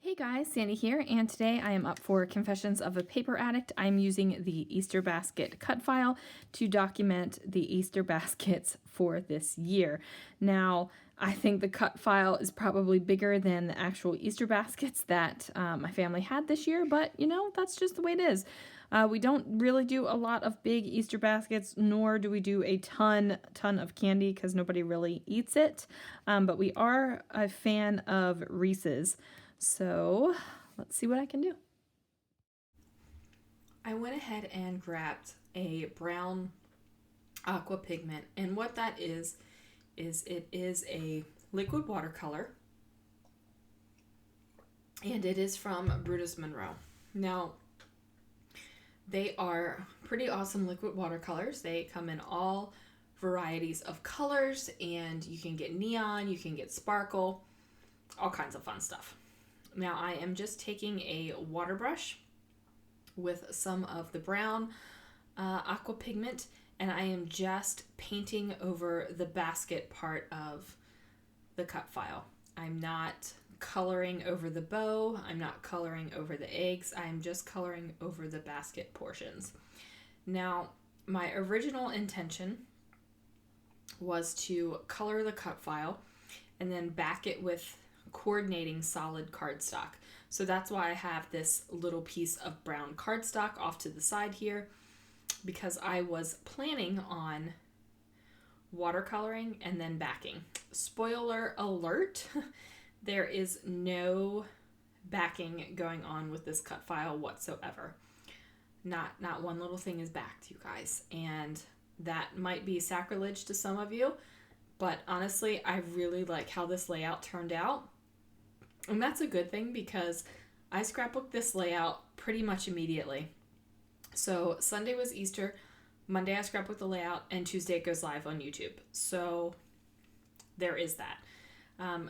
Hey guys, Sandy here, and today I am up for Confessions of a Paper Addict. I'm using the Easter basket cut file to document the Easter baskets for this year. Now, I think the cut file is probably bigger than the actual Easter baskets that my family had this year, but you know, that's just the way it is. We don't really do a lot of big Easter baskets, nor do we do a ton of candy because nobody really eats it, but we are a fan of Reese's. So let's see what I can do. I went ahead and grabbed a brown aqua pigment, and what that is it is a liquid watercolor, and it is from Brutus Monroe. Now, they are pretty awesome liquid watercolors. They come in all varieties of colors, and you can get neon, you can get sparkle, all kinds of fun stuff. Now I am just taking a water brush with some of the brown aqua pigment, and I am just painting over the basket part of the cut file. I'm not coloring over the bow, I'm not coloring over the eggs, I'm just coloring over the basket portions. Now, my original intention was to color the cut file and then back it with coordinating solid cardstock. So that's why I have this little piece of brown cardstock off to the side here, because I was planning on watercoloring and then backing. Spoiler alert, there is no backing going on with this cut file whatsoever. Not one little thing is backed, you guys, and that might be sacrilege to some of you, but honestly, I really like how this layout turned out. And that's a good thing because I scrapbooked this layout pretty much immediately. So Sunday was Easter, Monday I scrapbooked the layout, and Tuesday it goes live on YouTube. So there is that.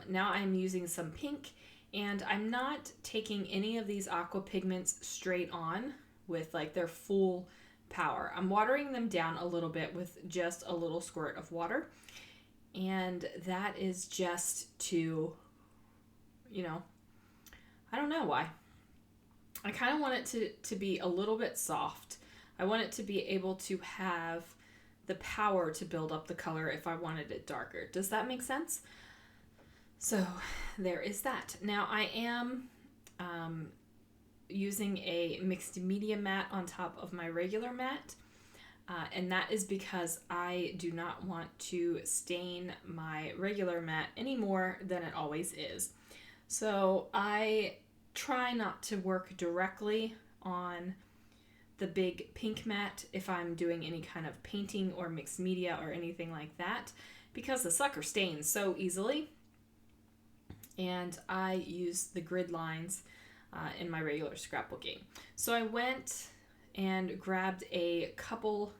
Now I'm using some pink, and I'm not taking any of these aqua pigments straight on with like their full power. I'm watering them down a little bit with just a little squirt of water. And that is just to, I don't know why. I kind of want it to be a little bit soft. I want it to be able to have the power to build up the color if I wanted it darker. Does that make sense? So there is that. Now I am using a mixed media mat on top of my regular mat. And that is because I do not want to stain my regular mat any more than it always is. So I try not to work directly on the big pink mat if I'm doing any kind of painting or mixed media or anything like that, because the sucker stains so easily. And I use the grid lines in my regular scrapbooking. So I went and grabbed a couple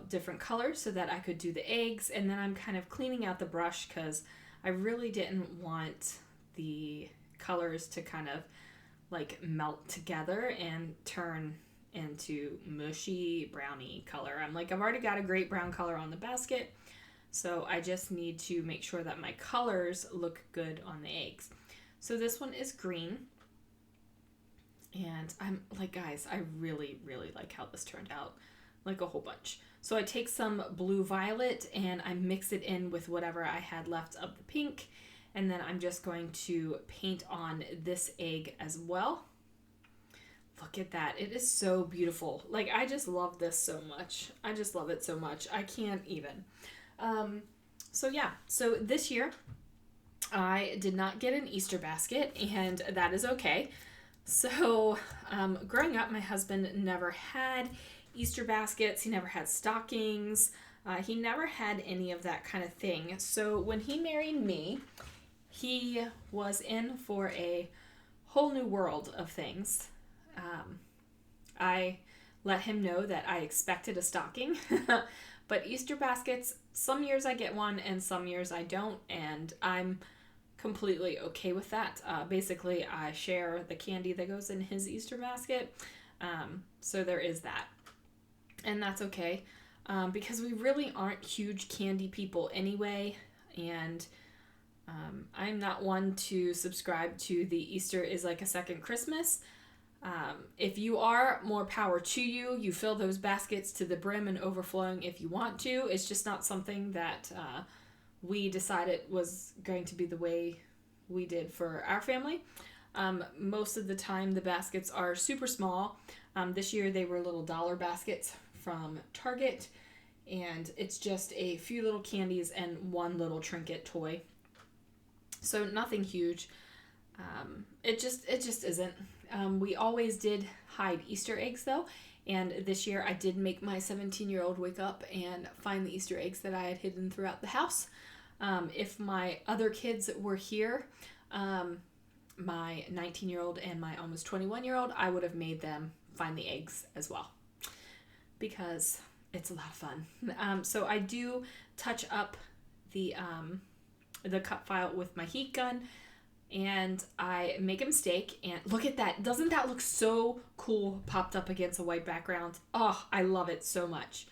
different colors so that I could do the eggs, and then I'm kind of cleaning out the brush because I really didn't want the colors to kind of like melt together and turn into mushy browny color. I'm like, I've already got a great brown color on the basket, so I just need to make sure that my colors look good on the eggs. So this one is green, and I'm like, guys, I really like how this turned out, like a whole bunch. So I take some blue violet and I mix it in with whatever I had left of the pink, and then I'm just going to paint on this egg as well. Look at that. It is so beautiful. Like, I just love this so much. I just love it so much. I can't even. So yeah, so this year I did not get an Easter basket, and that is okay. So growing up, my husband never had Easter baskets. He never had stockings. He never had any of that kind of thing. So when he married me, he was in for a whole new world of things. I let him know that I expected a stocking, but Easter baskets, some years I get one and some years I don't, and I'm completely okay with that. Basically, I share the candy that goes in his Easter basket, so there is that. And that's okay, because we really aren't huge candy people anyway, and I'm not one to subscribe to the Easter is like a second Christmas. If you are, more power to you. You fill those baskets to the brim and overflowing if you want to. It's just not something that we decided was going to be the way we did for our family. Most of the time the baskets are super small. This year they were little dollar baskets from Target, and it's just a few little candies and one little trinket toy. So nothing huge. It just isn't. We always did hide Easter eggs though, and this year I did make my 17-year-old wake up and find the Easter eggs that I had hidden throughout the house. If my other kids were here, my 19-year-old and my almost 21-year-old, I would have made them find the eggs as well, because it's a lot of fun. So I do touch up the cut file with my heat gun, and I make a mistake, and look at that. Doesn't that look so cool popped up against a white background? Oh, I love it so much.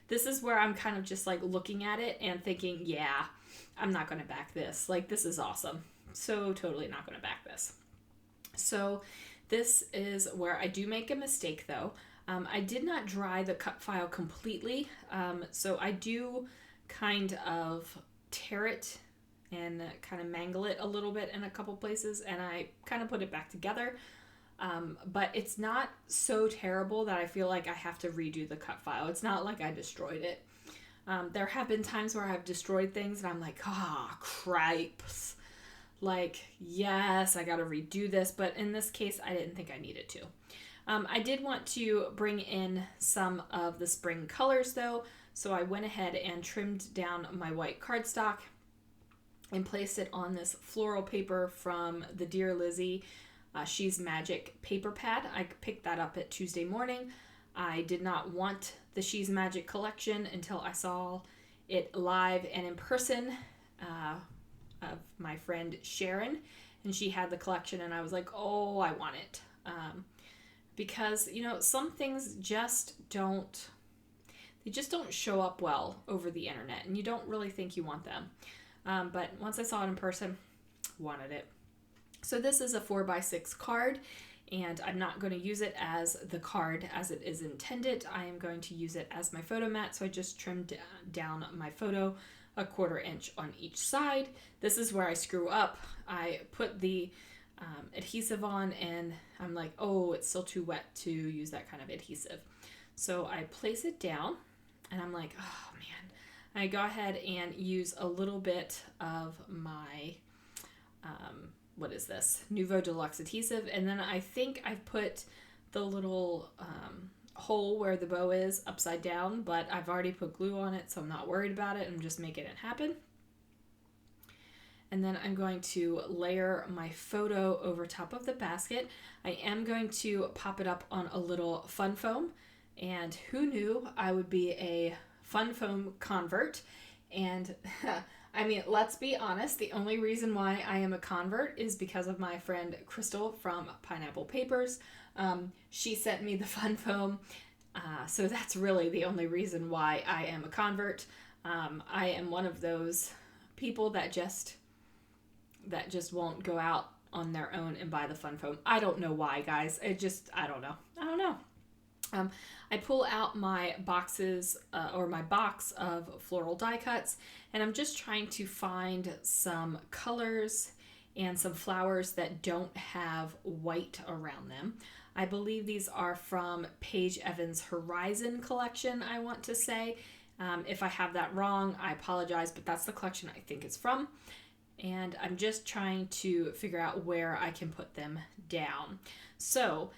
This is where I'm kind of just like looking at it and thinking, yeah, I'm not going to back this. Like, this is awesome. So totally not going to back this. So this is where I do make a mistake though. I did not dry the cut file completely. So I do kind of tear it and kind of mangle it a little bit in a couple places, and I kind of put it back together. But it's not so terrible that I feel like I have to redo the cut file. It's not like I destroyed it. There have been times where I've destroyed things and I'm like, cripes. Like, yes, I gotta redo this, but in this case, I didn't think I needed to. I did want to bring in some of the spring colors though, so I went ahead and trimmed down my white cardstock and placed it on this floral paper from the Dear Lizzie She's Magic paper pad. I picked that up at Tuesday morning. I did not want the She's Magic collection until I saw it live and in person of my friend Sharon, and she had the collection, and I was like, oh, I want it. Because, you know, some things just don't show up well over the internet, and you don't really think you want them. But once I saw it in person, wanted it. So this is a 4x6 card, and I'm not going to use it as the card as it is intended. I am going to use it as my photo mat, so I just trimmed down my photo 1/4 inch on each side. This is where I screw up. I put the adhesive on, and I'm like, oh, it's still too wet to use that kind of adhesive. So I place it down, and I'm like, oh man. I go ahead and use a little bit of my, what is this? Nuvo Deluxe adhesive. And then I think I've put the little hole where the bow is upside down, but I've already put glue on it, so I'm not worried about it. I'm just making it happen. And then I'm going to layer my photo over top of the basket. I am going to pop it up on a little fun foam. And who knew I would be a fun foam convert? And I mean, let's be honest, the only reason why I am a convert is because of my friend Crystal from Pineapple Papers. She sent me the fun foam, so that's really the only reason why I am a convert. I am one of those people that just won't go out on their own and buy the fun foam. I don't know why, guys. I don't know. I pull out my boxes or my box of floral die cuts, and I'm just trying to find some colors and some flowers that don't have white around them. I believe these are from Paige Evans' Horizon collection, I want to say. If I have that wrong, I apologize, but that's the collection I think it's from. And I'm just trying to figure out where I can put them down. So,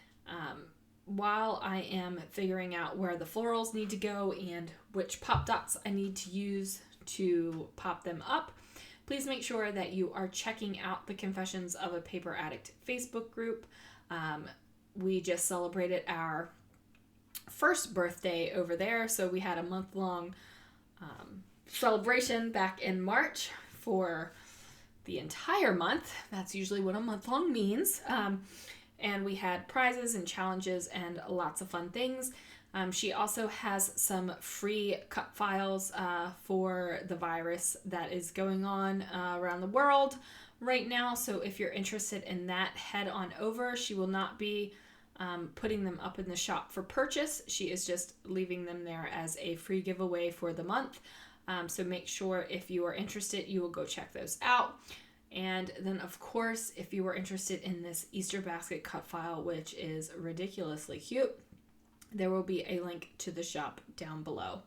while I am figuring out where the florals need to go and which pop dots I need to use to pop them up, please make sure that you are checking out the Confessions of a Paper Addict Facebook group. We just celebrated our first birthday over there, so we had a month-long celebration back in March for the entire month. That's usually what a month-long means. And we had prizes and challenges and lots of fun things. She also has some free cut files for the virus that is going on around the world right now. So if you're interested in that, head on over. She will not be putting them up in the shop for purchase. She is just leaving them there as a free giveaway for the month. So make sure if you are interested, you will go check those out. And then, of course, if you are interested in this Easter basket cut file, which is ridiculously cute, there will be a link to the shop down below.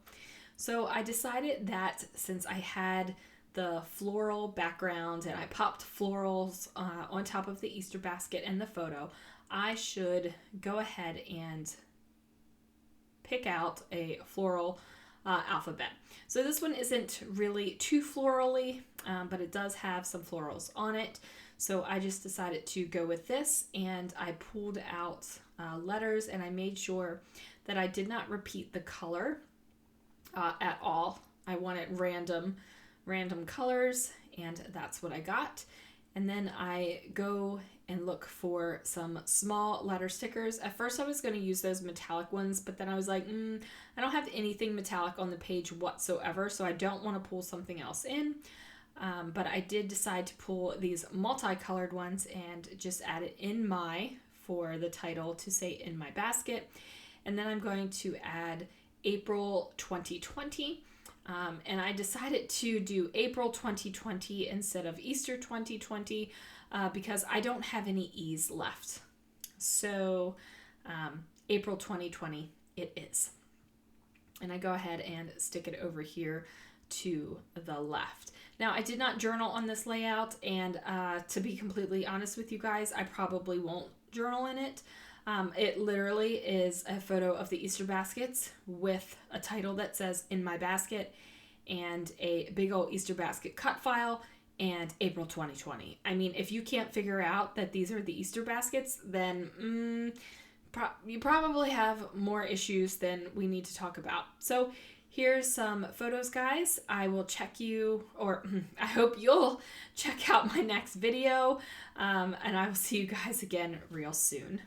So I decided that since I had the floral background and I popped florals on top of the Easter basket and the photo, I should go ahead and pick out a floral alphabet. So this one isn't really too florally, but it does have some florals on it. So I just decided to go with this, and I pulled out letters, and I made sure that I did not repeat the color at all. I wanted random colors, and that's what I got. And then I go and look for some small letter stickers. At first I was going to use those metallic ones, but then I was like, I don't have anything metallic on the page whatsoever, so I don't want to pull something else in. But I did decide to pull these multicolored ones and just add it in my, for the title to say in my basket. And then I'm going to add April 2020. And I decided to do April 2020 instead of Easter 2020 because I don't have any E's left. So April 2020 it is. And I go ahead and stick it over here to the left. Now, I did not journal on this layout, and to be completely honest with you guys, I probably won't journal in it. It literally is a photo of the Easter baskets with a title that says in my basket and a big old Easter basket cut file and April 2020. I mean, if you can't figure out that these are the Easter baskets, then you probably have more issues than we need to talk about. So here's some photos, guys. I will check you, or I hope you'll check out my next video, and I will see you guys again real soon.